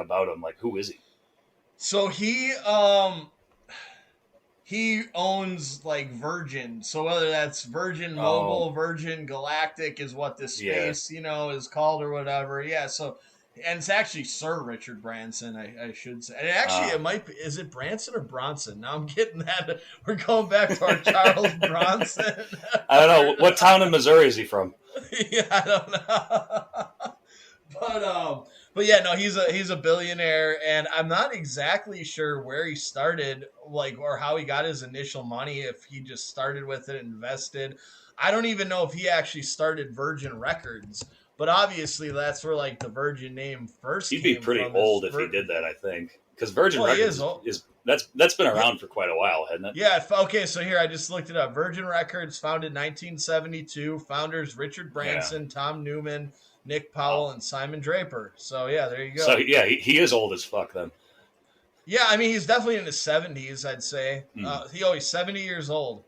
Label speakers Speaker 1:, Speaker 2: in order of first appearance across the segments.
Speaker 1: about him. Like, who is he?
Speaker 2: So he owns like Virgin. So whether that's Virgin
Speaker 1: Oh,
Speaker 2: Mobile, Virgin Galactic is what this
Speaker 1: yeah.
Speaker 2: space, is called or whatever. Yeah, so and it's actually Sir Richard Branson, I should say. And actually
Speaker 1: Uh,
Speaker 2: it might be, is it Branson or Bronson? Now I'm getting that we're going back to our Charles Bronson.
Speaker 1: I don't know. What town in Missouri is he from?
Speaker 2: Yeah, I don't know. But yeah, no, he's a billionaire, and I'm not exactly sure where he started, like, or how he got his initial money. If he just started with it, invested. I don't even know if he actually started Virgin Records, but obviously that's where like the Virgin name first
Speaker 1: He'd be
Speaker 2: came
Speaker 1: pretty
Speaker 2: from.
Speaker 1: old if he did that, I think. Because Virgin
Speaker 2: Well, he
Speaker 1: Records
Speaker 2: is old.
Speaker 1: is that's been
Speaker 2: Yeah,
Speaker 1: around for quite a while, hasn't it?
Speaker 2: yeah. Okay, so here I just looked it up. Virgin Records founded 1972. Founders Richard
Speaker 1: Yeah.
Speaker 2: Branson, Tom Newman, Nick
Speaker 1: Oh.
Speaker 2: Powell, and Simon Draper. So yeah, there you
Speaker 1: So
Speaker 2: go.
Speaker 1: yeah, he is old as fuck then.
Speaker 2: Yeah, I mean he's definitely in his 70s. I'd say
Speaker 1: Hmm.
Speaker 2: he's 70 years old,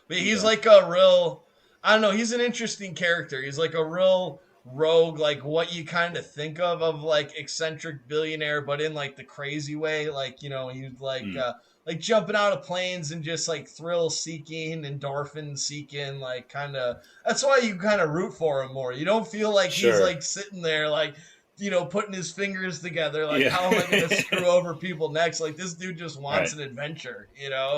Speaker 2: but he's
Speaker 1: Okay.
Speaker 2: like a real. I don't know. He's an interesting character. He's like a real rogue, like what you kind of think of like eccentric billionaire, but in like the crazy way. Like he's
Speaker 1: Hmm.
Speaker 2: like jumping out of planes and just like thrill seeking, endorphin seeking, like kind of. That's why you kind of root for him more. You don't feel like he's
Speaker 1: Sure.
Speaker 2: like sitting there like putting his fingers together, like,
Speaker 1: Yeah.
Speaker 2: how am I going to screw over people next? Like, this dude just wants
Speaker 1: Right.
Speaker 2: an adventure.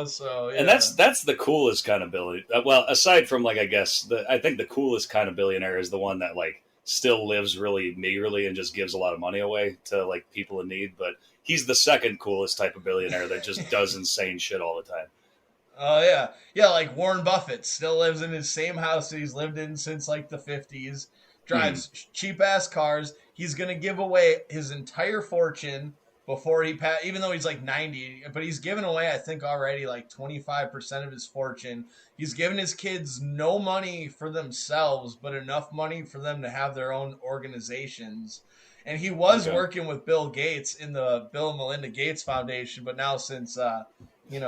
Speaker 2: So,
Speaker 1: And
Speaker 2: yeah.
Speaker 1: that's the coolest kind of billionaire. Well, aside from like I guess I think the coolest kind of billionaire is the one that like still lives really meagerly and just gives a lot of money away to like people in need. But he's the second coolest type of billionaire that just does insane shit all the time.
Speaker 2: Oh, yeah. Yeah, like Warren Buffett still lives in his same house that he's lived in since like the 50s,
Speaker 1: Hmm.
Speaker 2: drives cheap ass cars. He's going to give away his entire fortune before even though he's like 90, but he's given away, I think, already like 25% of his fortune. He's given his kids no money for themselves, but enough money for them to have their own organizations. And he was
Speaker 1: Okay.
Speaker 2: working with Bill Gates in the Bill and Melinda Gates Foundation, but now since
Speaker 1: Yeah.
Speaker 2: he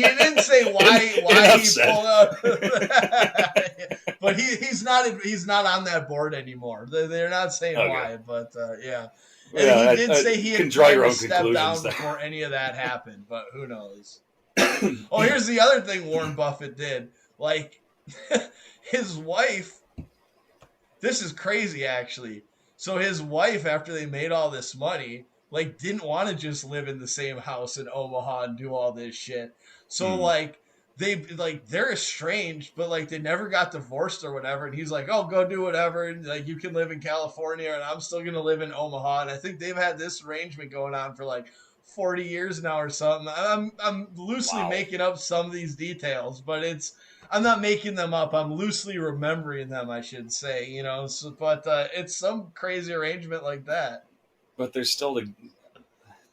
Speaker 2: didn't say why
Speaker 1: Enough
Speaker 2: he
Speaker 1: said.
Speaker 2: pulled out, but he's not on that board anymore. They're not saying
Speaker 1: Okay.
Speaker 2: why, but yeah, and
Speaker 1: Yeah,
Speaker 2: he did say he
Speaker 1: can
Speaker 2: had
Speaker 1: draw
Speaker 2: tried
Speaker 1: your
Speaker 2: to
Speaker 1: own
Speaker 2: step
Speaker 1: conclusions
Speaker 2: down
Speaker 1: there.
Speaker 2: before any of that happened, but who knows? Oh, here's the other thing Warren Buffett did. Like his wife, this is crazy actually. So his wife, after they made all this money, like didn't want to just live in the same house in Omaha and do all this shit. So
Speaker 1: Hmm.
Speaker 2: like they're estranged, but like they never got divorced or whatever. And he's like, "Oh, go do whatever. And, like you can live in California, and I'm still gonna live in Omaha." And I think they've had this arrangement going on for like 40 years now or something. I'm loosely
Speaker 1: Wow.
Speaker 2: making up some of these details, but I'm not making them up. I'm loosely remembering them, I should say. So, but it's some crazy arrangement like that.
Speaker 1: But there's still the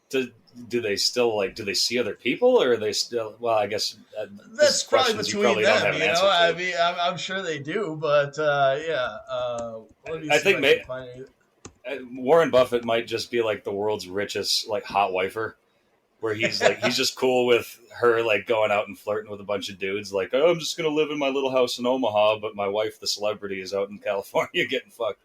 Speaker 1: do, do they still like do they see other people or are they still well I guess this is
Speaker 2: That's probably
Speaker 1: questions you
Speaker 2: between
Speaker 1: probably don't
Speaker 2: them,
Speaker 1: have an answer
Speaker 2: I
Speaker 1: to.
Speaker 2: mean, I'm sure they do, but yeah. Let me
Speaker 1: I
Speaker 2: see if
Speaker 1: think
Speaker 2: I can find it.
Speaker 1: Warren Buffett might just be like the world's richest like hot wifer, where he's like he's just cool with her like going out and flirting with a bunch of dudes. Like, oh, I'm just gonna live in my little house in Omaha, but my wife, the celebrity, is out in California getting fucked.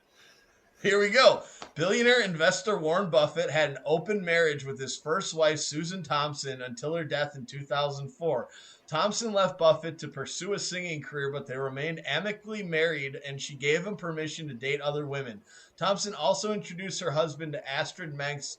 Speaker 2: Here we go. Billionaire investor Warren Buffett had an open marriage with his first wife, Susan Thompson, until her death in 2004. Thompson left Buffett to pursue a singing career, but they remained amicably married, and she gave him permission to date other women. Thompson also introduced her husband to Astrid Manx,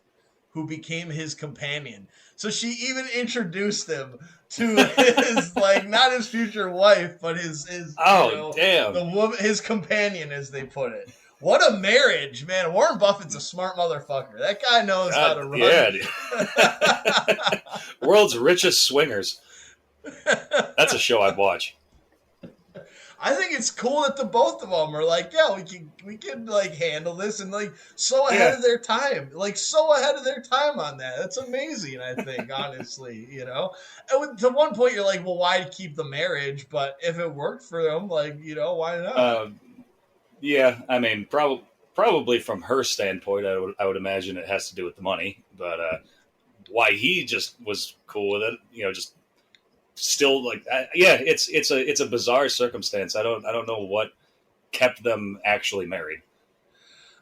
Speaker 2: who became his companion. So she even introduced him to his, like, not his future wife, but his
Speaker 1: Oh damn!
Speaker 2: the woman, his companion, as they put it. What a marriage, man! Warren Buffett's a smart motherfucker. That guy knows how to run.
Speaker 1: Yeah, dude. World's richest swingers. That's a show I'd watch.
Speaker 2: I think it's cool that the both of them are like, yeah, we can like handle this and like so ahead
Speaker 1: Yeah.
Speaker 2: of their time, like so ahead of their time on that. That's amazing. I think honestly. To one point you're like, well, why keep the marriage? But if it worked for them, like why not?
Speaker 1: Uh, yeah, I mean, probably from her standpoint, I would imagine it has to do with the money. But why he just was cool with it, just still like, yeah, it's a bizarre circumstance. I don't know what kept them actually married.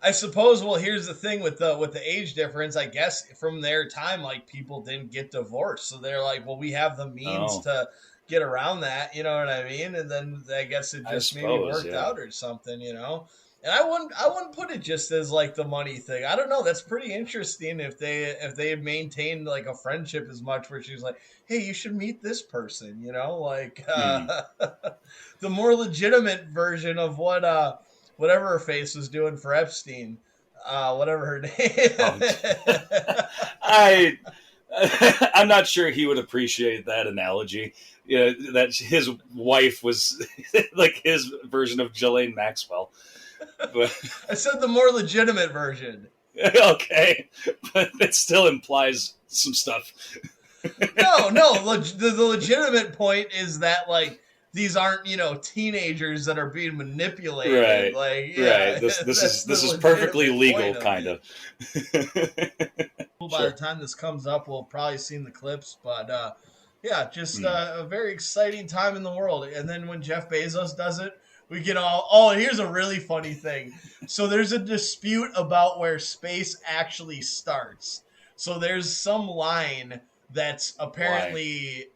Speaker 2: I suppose. Well, here's the thing with the age difference. I guess from their time, like people didn't get divorced, so they're like, well, we have the means
Speaker 1: Oh,
Speaker 2: to get around that. You know what I mean? And then I guess it
Speaker 1: I
Speaker 2: just maybe
Speaker 1: suppose,
Speaker 2: worked
Speaker 1: yeah.
Speaker 2: out or something. And I wouldn't put it just as like the money thing. I don't know. That's pretty interesting if they had maintained like a friendship as much, where she's like, hey, you should meet this person. Like
Speaker 1: Hmm.
Speaker 2: the more legitimate version of what whatever her face was doing for Epstein, whatever her
Speaker 1: Oh,
Speaker 2: name.
Speaker 1: I I'm not sure he would appreciate that analogy. Yeah, that his wife was like his version of Ghislaine Maxwell. But
Speaker 2: I said the more legitimate version.
Speaker 1: okay, but it still implies some stuff.
Speaker 2: No, no. The legitimate point is that like these aren't teenagers that are being manipulated.
Speaker 1: Right,
Speaker 2: Like
Speaker 1: right.
Speaker 2: yeah,
Speaker 1: This
Speaker 2: that's
Speaker 1: is
Speaker 2: the
Speaker 1: this is perfectly
Speaker 2: legitimate
Speaker 1: legal,
Speaker 2: point of
Speaker 1: kind
Speaker 2: it.
Speaker 1: of.
Speaker 2: By the
Speaker 1: Sure.
Speaker 2: time this comes up, we'll probably seen the clips, but yeah, just
Speaker 1: Hmm.
Speaker 2: a very exciting time in the world. And then when Jeff Bezos does it, we get all. Oh, and here's a really funny thing. So there's a dispute about where space actually starts. So there's some line that's
Speaker 1: Why?
Speaker 2: apparently,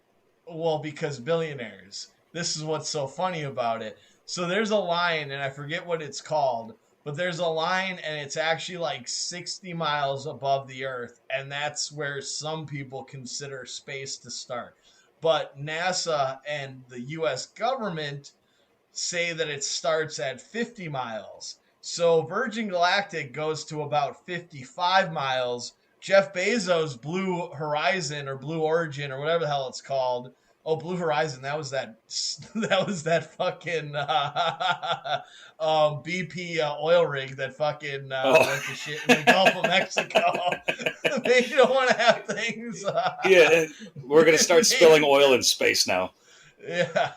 Speaker 2: well, because billionaires. This is what's so funny about it. So there's a line, and I forget what it's called, but there's a line, and it's actually like 60 miles above the Earth, and that's where some people consider space to start. But NASA and the US government say that it starts at 50 miles. So Virgin Galactic goes to about 55 miles. Jeff Bezos' Blue Horizon or Blue Origin or whatever the hell it's called. Oh, Blue Horizon. That was that. That was that fucking BP oil rig that fucking
Speaker 1: Oh,
Speaker 2: went to shit in the Gulf of Mexico. They don't want to have things.
Speaker 1: yeah. We're gonna start spilling oil in space now.
Speaker 2: Yeah,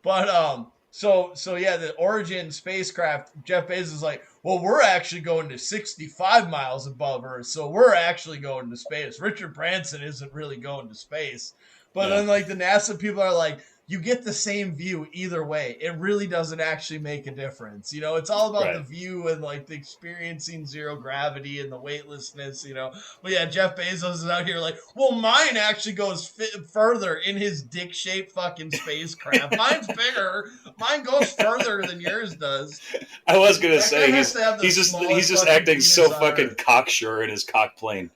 Speaker 2: but so yeah, the Origin spacecraft. Jeff Bezos is like, well, we're actually going to 65 miles above Earth, so we're actually going to space. Richard Branson isn't really going to space, but
Speaker 1: Yeah.
Speaker 2: then like the NASA people are like, you get the same view either way. It really doesn't actually make a difference. It's all about the
Speaker 1: Right.
Speaker 2: view and like the experiencing zero gravity and the weightlessness. But yeah, Jeff Bezos is out here like, well, mine actually goes further in his dick shaped fucking spacecraft. Mine's bigger. Mine goes further than yours does.
Speaker 1: I was gonna
Speaker 2: That guy
Speaker 1: say
Speaker 2: has to have the
Speaker 1: he's
Speaker 2: smallest
Speaker 1: just
Speaker 2: fucking
Speaker 1: acting so
Speaker 2: penis on
Speaker 1: fucking
Speaker 2: earth.
Speaker 1: cocksure in his cock plane.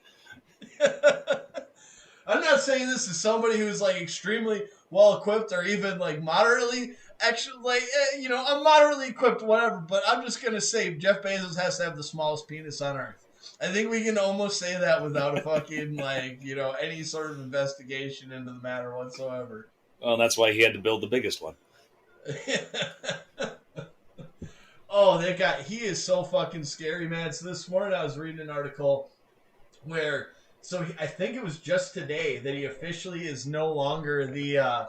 Speaker 2: I'm not saying this is somebody who's like extremely well equipped or even like moderately actually like I'm moderately equipped whatever, but I'm just gonna say Jeff Bezos has to have the smallest penis on earth. I think we can almost say that without a fucking like any sort of investigation into the matter whatsoever.
Speaker 1: Well, that's why he had to build the biggest one.
Speaker 2: Oh, he is so fucking scary, man. So this morning I was reading an article where I think it was just today that he officially is no longer the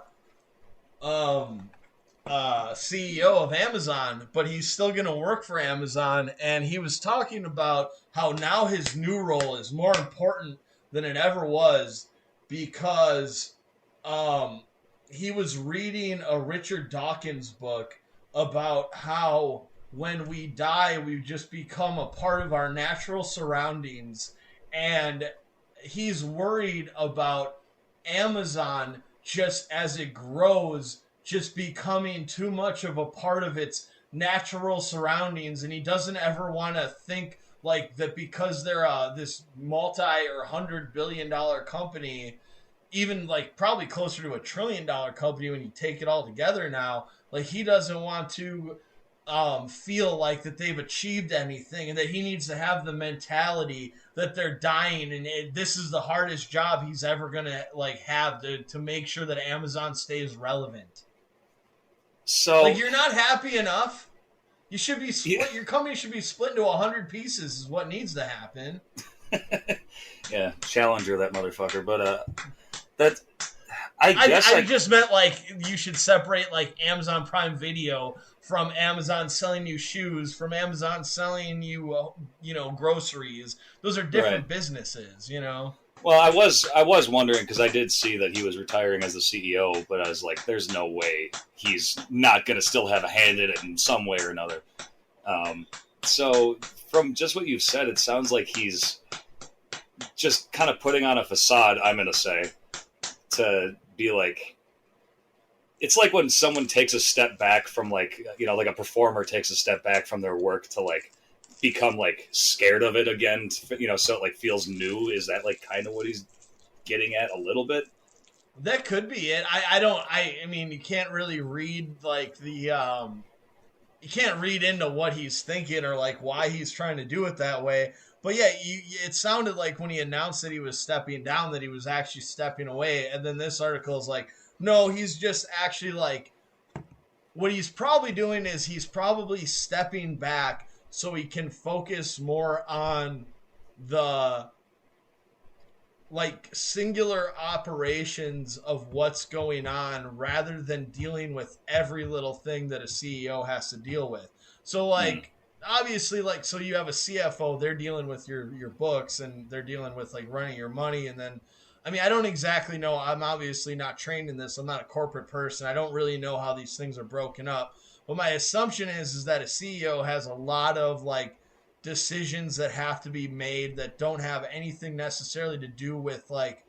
Speaker 2: um CEO of Amazon, but he's still going to work for Amazon. And he was talking about how now his new role is more important than it ever was because um, he was reading a Richard Dawkins book about how when we die, we just become a part of our natural surroundings. And he's worried about Amazon just as it grows just becoming too much of a part of its natural surroundings, and he doesn't ever want to think like that because they're this multi or $100 billion company, even like probably closer to $1 trillion company when you take it all together now. Like he doesn't want to feel like that they've achieved anything, and that he needs to have the mentality that they're dying, and this is the hardest job he's ever gonna like have to make sure that Amazon stays relevant. Like
Speaker 1: So,
Speaker 2: you're not happy enough. You should be
Speaker 1: yeah,
Speaker 2: split. Your company should be split into 100 pieces. Is what needs to happen.
Speaker 1: yeah, Challenger that motherfucker. But that I
Speaker 2: I
Speaker 1: guess
Speaker 2: I
Speaker 1: I
Speaker 2: just meant like you should separate like Amazon Prime Video from Amazon selling you shoes from Amazon selling you groceries. Those are
Speaker 1: right.
Speaker 2: different businesses.
Speaker 1: Well, I was wondering because I did see that he was retiring as the CEO, but I was like, there's no way he's not going to still have a hand in it in some way or another. Um, So from just what you've said, it sounds like he's just kind of putting on a facade, I'm going to say, to be like, it's like when someone takes a step back from like, like a performer takes a step back from their work to like become like scared of it again, so it like feels new. Is that like kind of what he's getting at a little bit?
Speaker 2: That could be it. I mean, you can't really read like you can't read into what he's thinking or like why he's trying to do it that way. But yeah, it sounded like when he announced that he was stepping down, that he was actually stepping away. And then this article is like, no, he's just actually like, what he's probably doing is he's probably stepping back so he can focus more on the like singular operations of what's going on rather than dealing with every little thing that a CEO has to deal with. So like obviously like so you have a CFO, they're dealing with your books and they're dealing with like running your money. And then I mean, I don't exactly know. I'm obviously not trained in this. I'm not a corporate person. I don't really know how these things are broken up. But my assumption is that a CEO has a lot of like decisions that have to be made that don't have anything necessarily to do with like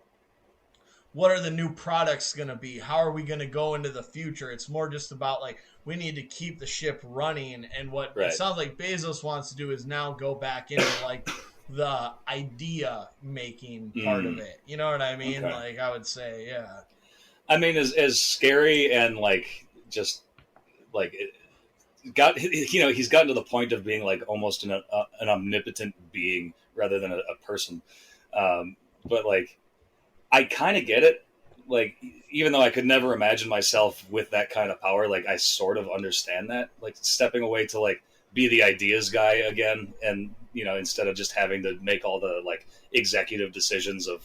Speaker 2: what are the new products going to be, how are we going to go into the future. It's more just about like we need to keep the ship running. And what it sounds like Bezos wants to do is now go back into like the idea making part of it. You know what I mean? Okay. Like I would say, yeah.
Speaker 1: I mean, as scary and like just like it, he's gotten to the point of being like almost an omnipotent being rather than a person. But like, I kind of get it. Like, even though I could never imagine myself with that kind of power, like I sort of understand that, like stepping away to like be the ideas guy again. And, instead of just having to make all the like executive decisions of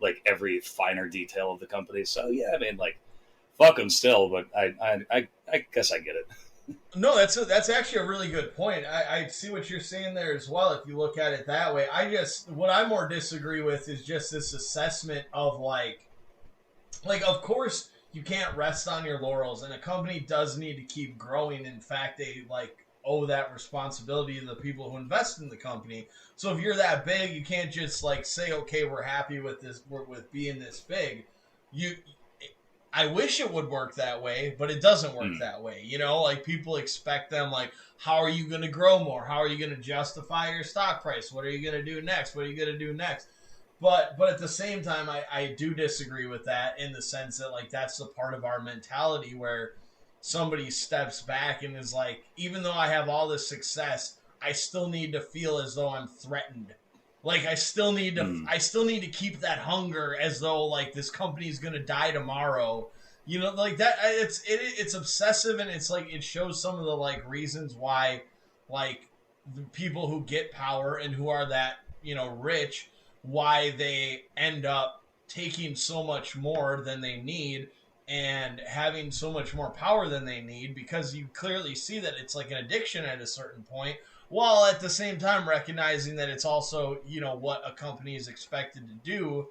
Speaker 1: like every finer detail of the company. So yeah, I mean, like, fuck him still, but I guess I get it.
Speaker 2: No, that's actually a really good point. I see what you're saying there as well. If you look at it that way, what I more disagree with is just this assessment of like of course you can't rest on your laurels, and a company does need to keep growing. In fact, they like owe that responsibility to the people who invest in the company. So if you're that big, you can't just like say, okay, we're happy with this, with being this big. I wish it would work that way, but it doesn't work that way. Like people expect them like, how are you going to grow more? How are you going to justify your stock price? What are you going to do next? What are you going to do next? But at the same time, I do disagree with that in the sense that like that's the part of our mentality where somebody steps back and is like, even though I have all this success, I still need to feel as though I'm threatened. Like I still need to keep that hunger as though like this company's gonna die tomorrow. Like that. It's obsessive, and it's like it shows some of the like reasons why like the people who get power and who are that rich, why they end up taking so much more than they need and having so much more power than they need, because you clearly see that it's like an addiction at a certain point, while at the same time recognizing that it's also, what a company is expected to do.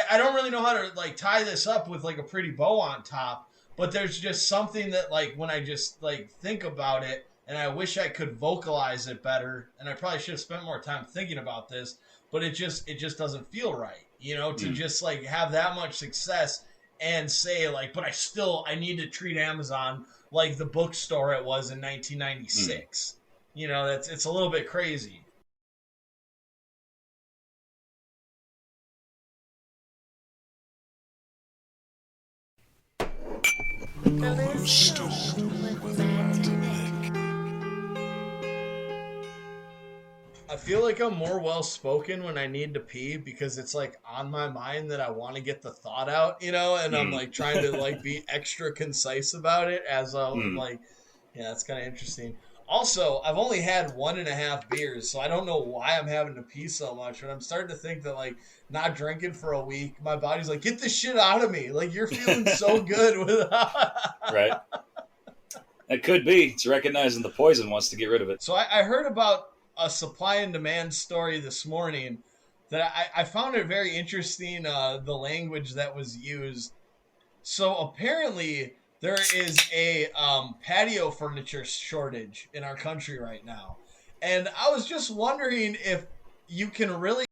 Speaker 2: I don't really know how to like tie this up with like a pretty bow on top, but there's just something that like when I just like think about it, and I wish I could vocalize it better, and I probably should have spent more time thinking about this, but it just doesn't feel right, to just like have that much success and say like, but I need to treat Amazon like the bookstore it was in 1996. It's a little bit crazy.
Speaker 3: Stool with Matt Nic.
Speaker 2: I feel like I'm more well spoken when I need to pee because it's like on my mind that I want to get the thought out, and I'm like trying to like be extra concise about it as I'm like, yeah, that's kind of interesting. Also, I've only had 1.5 beers, so I don't know why I'm having to pee so much, but I'm starting to think that like not drinking for a week, my body's like, get this shit out of me. Like you're feeling so good without.
Speaker 1: Right. It could be. It's recognizing the poison, wants to get rid of it.
Speaker 2: So I heard about a supply and demand story this morning that I found it very interesting, the language that was used. So apparently there is a patio furniture shortage in our country right now. And I was just wondering if you can really